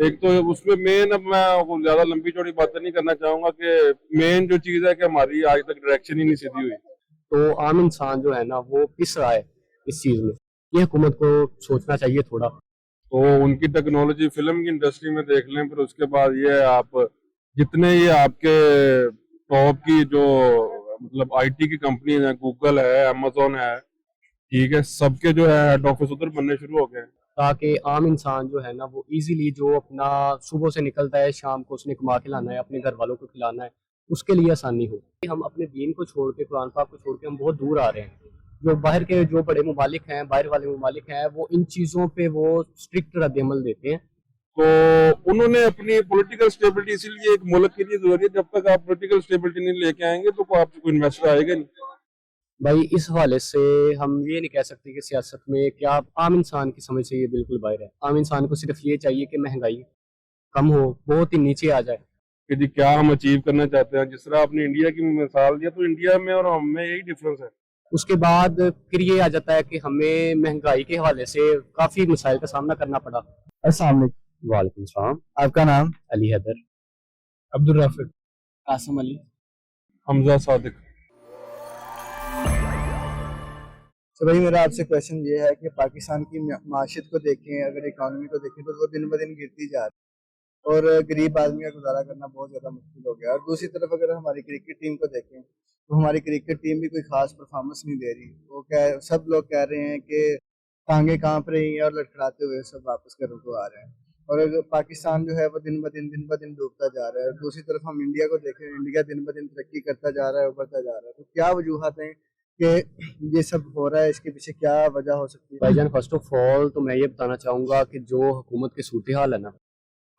ایک تو اس میں مین، اب میں زیادہ لمبی چوڑی باتیں نہیں کرنا چاہوں گا کہ مین جو چیز ہے کہ ہماری آج تک ڈائریکشن ہی نہیں سیدھی ہوئی. تو عام انسان جو ہے نا وہ پس رہا ہے اس چیز میں. یہ حکومت کو سوچنا چاہیے تھوڑا. تو ان کی ٹیکنالوجی فلم کی انڈسٹری میں دیکھ لیں، پھر اس کے بعد یہ آپ جتنے یہ آپ کے ٹاپ کی جو مطلب آئی ٹی کی کمپنیز ہیں، گوگل ہے، امیزون ہے، ٹھیک ہے، سب کے جو ہے ہیڈ آفس ادھر بننے شروع ہو گئے ہیں. تاکہ عام انسان جو ہے نا وہ ایزیلی جو اپنا صبح سے نکلتا ہے شام کو اس نے کما کے لانا ہے، اپنے گھر والوں کو کھلانا ہے، اس کے لیے آسانی ہو. ہم اپنے دین کو چھوڑ کے، قرآن پاک کو چھوڑ کے ہم بہت دور آ رہے ہیں. جو باہر کے جو بڑے ممالک ہیں، باہر والے ممالک ہیں، وہ ان چیزوں پہ وہ اسٹرکٹ رد عمل دیتے ہیں. تو انہوں نے اپنی پولیٹیکل اسٹیبلٹی، اسی لیے ایک ملک کے لیے ضروری ہے، جب تک آپ پولیٹیکل اسٹیبلٹی نہیں لے کے آئیں گے تو آپ کو کوئی انویسٹر آئے گا نہیں. بھائی اس حوالے سے ہم یہ نہیں کہہ سکتے کہ سیاست میں کیا عام انسان کی سمجھ سے یہ بالکل باہر ہے. عام انسان کو صرف یہ چاہیے کہ مہنگائی کم ہو، بہت ہی نیچے آ جائے. کہ جی کیا ہم اچیو کرنا چاہتے ہیں. جس طرح آپ نے انڈیا کی مثال دیا، تو انڈیا میں اور ہم میں یہی ڈفرنس ہے. اس کے بعد پھر یہ آ جاتا ہے کہ ہمیں مہنگائی کے حوالے سے کافی مسائل کا سامنا کرنا پڑا. السلام علیکم. وعلیکم السلام. آپ کا نام؟ علی حیدر. عبد الرافق. قاسم علی. حمزہ صادق. تو بھائی میرا آپ سے کویشچن یہ ہے کہ پاکستان کی معاشیت کو دیکھیں، اگر اکانومی کو دیکھیں تو وہ دن بدن گرتی جا رہی ہے اور غریب آدمی کا گزارا کرنا بہت زیادہ مشکل ہو گیا. اور دوسری طرف اگر ہماری کرکٹ ٹیم کو دیکھیں تو ہماری کرکٹ ٹیم بھی کوئی خاص پرفارمنس نہیں دے رہی. وہ سب لوگ کہہ رہے ہیں کہ ٹانگیں کانپ رہی ہیں اور لڑکھڑاتے ہوئے سب واپس گھروں کو آ رہے ہیں. اور پاکستان جو ہے وہ دن بدن ڈوبتا جا رہا ہے. اور دوسری طرف ہم انڈیا کو دیکھیں، انڈیا دن بدن ترقی کرتا جا رہا ہے، ابھرتا جا رہا ہے. تو کیا وجوہات ہیں کہ یہ سب ہو رہا ہے؟ اس کے پیچھے کیا وجہ ہو سکتی ہے؟ بھائی جان فرسٹ آف آل تو میں یہ بتانا چاہوں گا کہ جو حکومت کی صورتحال ہے نا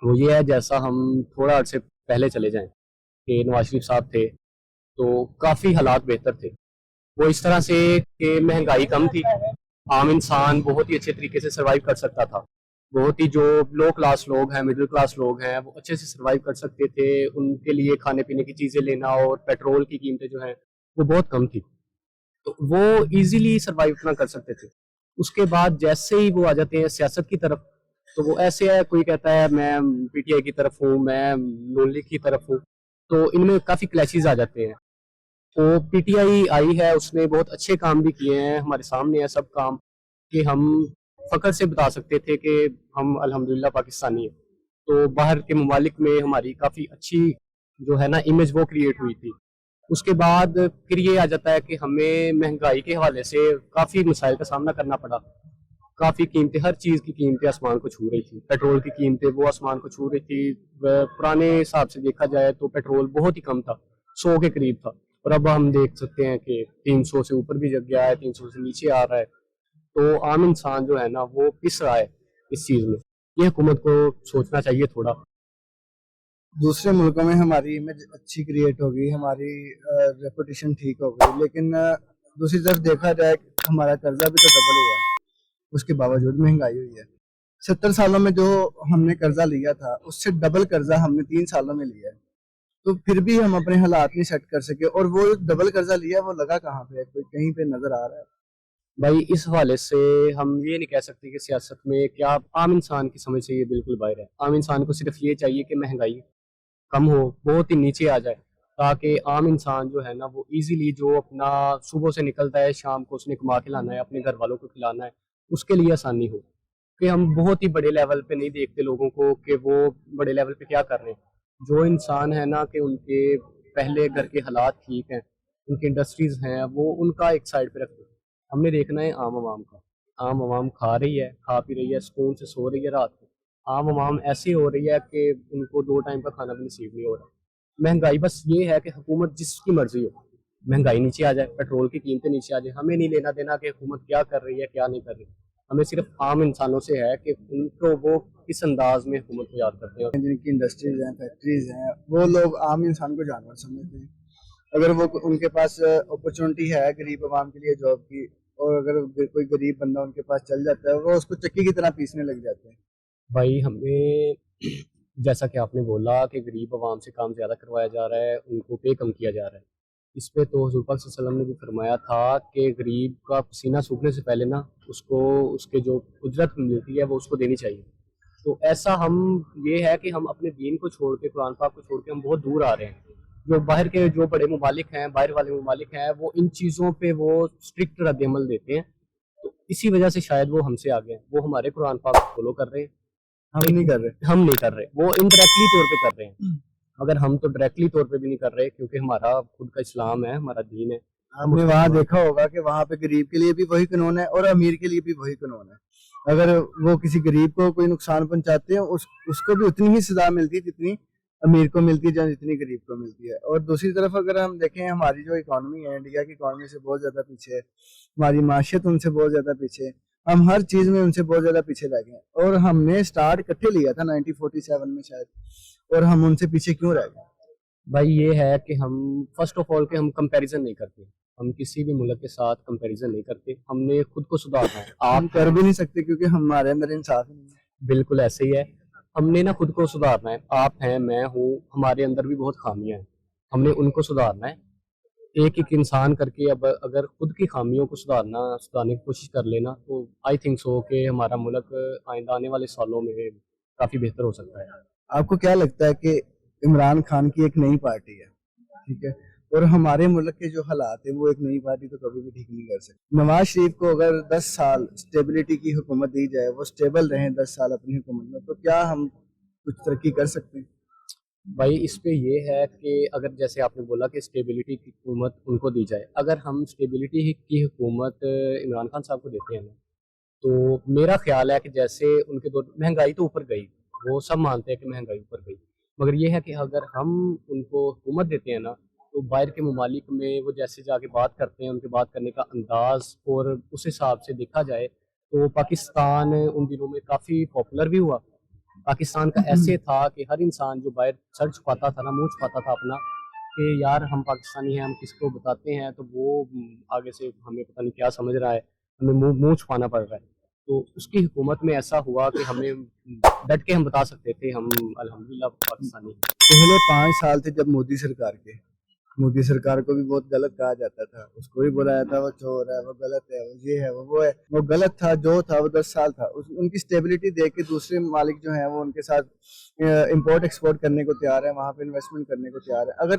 وہ یہ ہے، جیسا ہم تھوڑا عرصے پہلے چلے جائیں کہ نواز شریف صاحب تھے تو کافی حالات بہتر تھے. وہ اس طرح سے کہ مہنگائی کم تھی، عام انسان بہت ہی اچھے طریقے سے سروائیو کر سکتا تھا. بہت ہی جو لو کلاس لوگ ہیں، مڈل کلاس لوگ ہیں، وہ اچھے سے سروائیو کر سکتے تھے. ان کے لیے کھانے پینے کی چیزیں لینا اور پیٹرول کی قیمتیں جو ہیں وہ بہت کم تھی، تو وہ ایزیلی سروائیو اپنا کر سکتے تھے. اس کے بعد جیسے ہی وہ آ جاتے ہیں سیاست کی طرف تو وہ ایسے ہے، کوئی کہتا ہے میں پی ٹی آئی کی طرف ہوں، میں نون لیگ کی طرف ہوں، تو ان میں کافی کلیشز آ جاتے ہیں. تو پی ٹی آئی آئی ہے، اس نے بہت اچھے کام بھی کیے ہیں، ہمارے سامنے ہے سب کام کہ ہم فخر سے بتا سکتے تھے کہ ہم الحمدللہ پاکستانی ہیں. تو باہر کے ممالک میں ہماری کافی اچھی جو ہے نا امیج وہ کریٹ ہوئی تھی. اس کے بعد پھر یہ آ جاتا ہے کہ ہمیں مہنگائی کے حوالے سے کافی مسائل کا سامنا کرنا پڑا. کافی قیمتیں، ہر چیز کی قیمتیں آسمان کو چھو رہی تھی. پیٹرول کی قیمتیں وہ آسمان کو چھو رہی تھی. پرانے حساب سے دیکھا جائے تو پیٹرول بہت ہی کم تھا، 100 کے قریب تھا، اور اب ہم دیکھ سکتے ہیں کہ 300 سے اوپر بھی جگ گیا ہے، 300 سے نیچے آ رہا ہے. تو عام انسان جو ہے نا وہ پس رہا ہے اس چیز میں. یہ حکومت کو سوچنا چاہیے تھوڑا. دوسرے ملکوں میں ہماری امیج اچھی کریٹ ہوگی، ہماری ریپوٹیشن ٹھیک ہو گئی، لیکن دوسری طرف دیکھا جائے ہمارا قرضہ بھی تو ڈبل ہوا ہے، اس کے باوجود مہنگائی ہوئی ہے. 70 سالوں میں جو ہم نے قرضہ لیا تھا اس سے ڈبل قرضہ ہم نے 3 سالوں میں لیا ہے. تو پھر بھی ہم اپنے حالات نہیں سیٹ کر سکے. اور وہ ڈبل قرضہ لیا وہ لگا کہاں پہ؟ کوئی کہیں پہ نظر آ رہا ہے؟ بھائی اس حوالے سے ہم یہ نہیں کہہ سکتے کہ سیاست میں کیا عام انسان کی سمجھ سے یہ بالکل باہر ہے. عام انسان کو صرف یہ چاہیے کہ مہنگائی کم ہو، بہت ہی نیچے آ جائے، تاکہ عام انسان جو ہے نا وہ ایزیلی جو اپنا صبح سے نکلتا ہے شام کو اس نے کما کے لانا ہے، اپنے گھر والوں کو کھلانا ہے، اس کے لیے آسانی ہو. کہ ہم بہت ہی بڑے لیول پہ نہیں دیکھتے لوگوں کو کہ وہ بڑے لیول پہ کیا کر رہے ہیں. جو انسان ہے نا کہ ان کے پہلے گھر کے حالات ٹھیک ہیں، ان کی انڈسٹریز ہیں، وہ ان کا ایک سائڈ پہ رکھتے ہیں. ہم نے دیکھنا ہے عام عوام کا. عام عوام کھا رہی ہے، کھا پی رہی ہے، سکون سے سو رہی ہے رات کو. عام عوام ایسی ہو رہی ہے کہ ان کو 2 ٹائم کا کھانا بھی نصیب نہیں ہو رہا. مہنگائی بس یہ ہے کہ حکومت جس کی مرضی ہو مہنگائی نیچے آ جائے، پیٹرول کی قیمتیں نیچے آ جائیں. ہمیں نہیں لینا دینا کہ حکومت کیا کر رہی ہے کیا نہیں کر رہی. ہمیں صرف عام انسانوں سے ہے کہ ان کو وہ کس انداز میں حکومت کو یاد کرتے ہیں. جن کی انڈسٹریز ہیں، فیکٹریز ہیں، وہ لوگ عام انسان کو جانور سمجھتے ہیں. اگر وہ ان کے پاس اپرچونٹی ہے غریب عوام کے لیے جاب کی، اور اگر کوئی غریب بندہ ان کے پاس چل جاتا ہے وہ اس کو چکی کی طرح پیسنے لگ جاتے ہیں. بھائی ہمیں جیسا کہ آپ نے بولا کہ غریب عوام سے کام زیادہ کروایا جا رہا ہے، ان کو پے کم کیا جا رہا ہے. اس پہ تو حضور پاک صلی اللہ علیہ وسلم نے بھی فرمایا تھا کہ غریب کا پسینہ سوکھنے سے پہلے نا اس کو اس کے جو اجرت ملتی ہے وہ اس کو دینی چاہیے. تو ایسا ہم یہ ہے کہ ہم اپنے دین کو چھوڑ کے قرآن پاک کو چھوڑ کے ہم بہت دور آ رہے ہیں. جو باہر کے جو بڑے ممالک ہیں, باہر والے ممالک ہیں, وہ ان چیزوں پہ وہ اسٹرکٹ رد عمل دیتے ہیں. تو اسی وجہ سے شاید وہ ہم سے آگے ہیں. وہ ہمارے قرآن پاک کو فالو کر رہے ہیں, ہم نہیں کر رہے. ہم نہیں کر رہے. وہ انڈائریکٹلی طور پہ کر رہے ہیں, مگر ہم تو ڈائریکٹلی طور پہ بھی نہیں کر رہے, کیونکہ ہمارا خود کا اسلام ہے, ہمارا دین ہے. آپ نے وہاں دیکھا ہوگا کہ وہاں پہ غریب کے لیے بھی وہی قانون ہے اور امیر کے لیے بھی وہی قانون ہے. اگر وہ کسی غریب کو کوئی نقصان پہنچاتے ہیں اس کو بھی اتنی ہی سزا ملتی ہے جتنی امیر کو ملتی ہے, جتنی غریب کو ملتی ہے. اور دوسری طرف اگر ہم دیکھیں ہماری جو اکانومی ہے, انڈیا کی اکانومی سے بہت زیادہ پیچھے ہے, ہماری معیشت ان سے بہت زیادہ پیچھے ہے, ہم ہر چیز میں ان سے بہت زیادہ پیچھے رہ گئے. اور ہم نے اسٹارٹ اکٹھے لیا تھا 1947 میں شاید, اور ہم ان سے پیچھے کیوں رہ گئے؟ بھائی یہ ہے کہ ہم فرسٹ آف آل کہ ہم کمپیریزن نہیں کرتے, ہم کسی بھی ملک کے ساتھ کمپیریزن نہیں کرتے. ہم نے خود کو سدھارنا ہے. ہم کر بھی نہیں سکتے کیونکہ ہمارے اندر انصاف نہیں ہے. بالکل ایسے ہی ہے. ہم نے نا خود کو سدھارنا ہے. آپ ہیں, میں ہوں, ہمارے اندر بھی بہت خامیاں ہیں, ہم نے ان کو سدھارنا ہے. ایک ایک انسان کر کے اب اگر خود کی خامیوں کو سدھارنے کی کوشش کر لینا تو آئی تھنک سو کہ ہمارا ملک آئندہ آنے والے سالوں میں کافی بہتر ہو سکتا ہے. آپ کو کیا لگتا ہے کہ عمران خان کی ایک نئی پارٹی ہے, ٹھیک ہے, اور ہمارے ملک کے جو حالات ہیں وہ ایک نئی پارٹی تو کبھی بھی ٹھیک نہیں کر سکتی. نواز شریف کو اگر 10 سال اسٹیبلٹی کی حکومت دی جائے, وہ اسٹیبل رہیں 10 سال اپنی حکومت میں, تو کیا ہم کچھ ترقی کر سکتے ہیں؟ بھائی اس پہ یہ ہے کہ اگر جیسے آپ نے بولا کہ اسٹیبلٹی کی حکومت ان کو دی جائے, اگر ہم اسٹیبلٹی کی حکومت عمران خان صاحب کو دیتے ہیں نا, تو میرا خیال ہے کہ جیسے ان کے دور مہنگائی تو اوپر گئی, وہ سب مانتے ہیں کہ مہنگائی اوپر گئی, مگر یہ ہے کہ اگر ہم ان کو حکومت دیتے ہیں نا, تو باہر کے ممالک میں وہ جیسے جا کے بات کرتے ہیں, ان کے بات کرنے کا انداز, اور اس حساب سے دیکھا جائے تو پاکستان ان دنوں میں کافی پاپولر بھی ہوا. پاکستان کا ایسے تھا کہ ہر انسان جو باہر سر چھپاتا تھا نا, منہ چھپاتا تھا اپنا کہ یار ہم پاکستانی ہیں, ہم کس کو بتاتے ہیں, تو وہ آگے سے ہمیں پتہ نہیں کیا سمجھ رہا ہے, ہمیں منہ چھپانا پڑ رہا ہے. تو اس کی حکومت میں ایسا ہوا کہ ہمیں ڈٹ کے ہم بتا سکتے تھے ہم الحمدللہ پاکستانی. پہلے 5 سال تھے جب مودی سرکار کے, مودی سرکار کو بھی بہت غلط کہا جاتا تھا, اس کو بھی بولا جاتا وہ چور ہے, وہ غلط ہے, وہ یہ ہے, وہ ہے, وہ غلط تھا. جو تھا وہ 10 سال تھا. ان کی اسٹیبلٹی دیکھ کے دوسرے ممالک جو ہیں وہ ان کے ساتھ امپورٹ ایکسپورٹ کرنے کو تیار ہے, وہاں پہ انویسٹمنٹ کرنے کو تیار ہے. اگر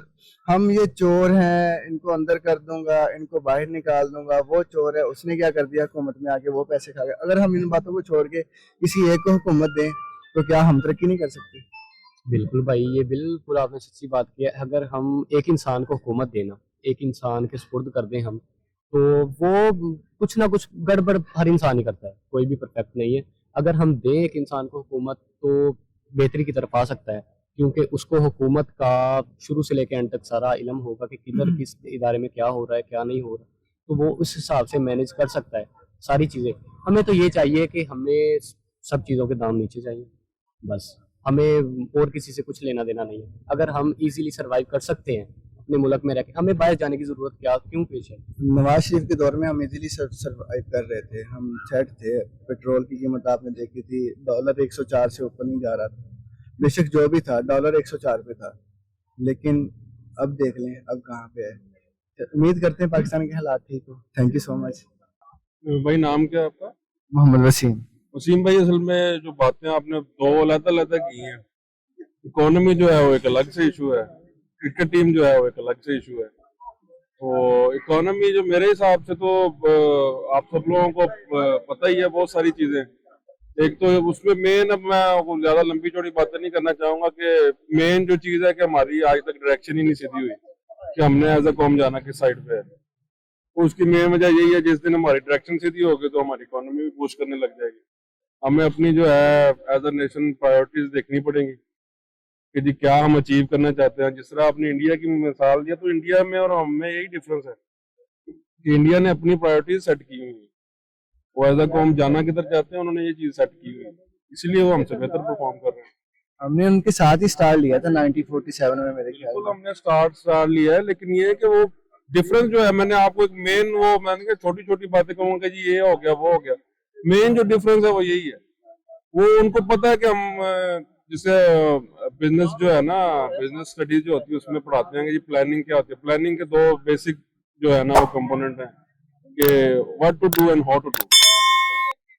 ہم یہ چور ہیں, ان کو اندر کر دوں گا, ان کو باہر نکال دوں گا, وہ چور ہے, اس نے کیا کر دیا حکومت میں آ کے, وہ پیسے کھا گئے, اگر ہم ان باتوں کو چھوڑ کے کسی ایک کو حکومت دیں تو کیا ہم ترقی نہیں کر سکتے؟ بالکل بھائی, یہ بالکل آپ نے سچی بات کی ہے. اگر ہم ایک انسان کو حکومت دینا, ایک انسان کے سپرد کر دیں ہم, تو وہ کچھ نہ کچھ گڑبڑ ہر انسان ہی کرتا ہے, کوئی بھی پرفیکٹ نہیں ہے. اگر ہم دیں ایک انسان کو حکومت تو بہتری کی طرف آ سکتا ہے, کیونکہ اس کو حکومت کا شروع سے لے کے اینڈ تک سارا علم ہوگا کہ کدھر کس ادارے میں کیا ہو رہا ہے, کیا نہیں ہو رہا, تو وہ اس حساب سے مینیج کر سکتا ہے ساری چیزیں. ہمیں تو یہ چاہیے کہ ہمیں سب چیزوں کے دام نیچے چاہیے, بس ہمیں اور کسی سے کچھ لینا دینا نہیں ہے. اگر ہم ایزیلی سروائیو کر سکتے ہیں اپنے ملک میں رہ کے, ہمیں باہر جانے کی ضرورت کیوں پیش ہے؟ نواز شریف کے دور میں ہم ایزیلی سروائیو کر رہے تھے, ہم سیٹ تھے. پیٹرول کی قیمت آپ نے دیکھی تھی, ڈالر 104 سے اوپر نہیں جا رہا تھا. بے شک جو بھی تھا ڈالر 104 پہ تھا, لیکن اب دیکھ لیں اب کہاں پہ ہے. امید کرتے ہیں پاکستان کے حالات ٹھیک ہو. تھینک یو سو مچ. بھائی نام کیا آپ کا؟ محمد وسیم. وسیم بھائی, اصل میں جو باتیں آپ نے دو علیحدہ کی ہیں, اکانومی جو ہے وہ ایک الگ سے ایشو ہے, کرکٹ ٹیم جو ہے وہ ایک الگ سے ایشو ہے. تو اکانومی جو میرے حساب سے تو آپ سب لوگوں کو پتہ ہی ہے بہت ساری چیزیں. ایک تو اس میں مین, اب میں زیادہ لمبی چوڑی باتیں نہیں کرنا چاہوں گا, کہ مین جو چیز ہے کہ ہماری آج تک ڈائریکشن ہی نہیں سیدھی ہوئی کہ ہم نے ایز اے قوم جانا کس سائڈ پہ ہے. اس کی مین وجہ یہی ہے, جس دن ہماری ڈائریکشن سیدھی ہوگی تو ہماری اکانومی بھی بوسٹ کرنے لگ جائے گی. ہمیں اپنی جو ہے ایز اے نیشن پرائیورٹیز دیکھنی پڑیں گی کہ جی کیا ہم اچیو کرنا چاہتے ہیں. جس طرح آپ نے انڈیا کی مثال دیا, تو انڈیا میں اور ہم میں یہی ڈفرینس ہے کہ انڈیا نے اپنی پرائیورٹیز سیٹ کی ہوئی ہیں, وہ ایز اے قوم جانا کدھر چاہتے ہیں, انہوں نے یہ چیز سیٹ کی ہوئی ہے, اس لیے وہ ہم سے بہتر پرفارم کر رہے ہیں. ہم نے ان کے ساتھ ہی سٹارٹ لیا تھا 1947 میں میرے خیال بالکل ہم نے سٹارٹ لیا ہے, لیکن یہ ہے کہ وہ ڈفرینس جو ہے, میں نے آپ کو ایک مین, وہ میں نے کہا چھوٹی چھوٹی باتیں کہوں کہ جی یہ ہو گیا وہ ہو گیا, مین جو ڈفرینس ہے وہ یہی ہے. وہ ان کو پتہ ہے کہ ہم جسے بزنس جو ہے نا, بزنس اسٹڈیز جو ہوتی ہے اس میں پڑھاتے ہیں کہ جی پلاننگ کیا ہوتی ہے. پلاننگ کے 2 بیسک جو ہے نا وہ کمپوننٹ ہیں کہ what to do and how to do.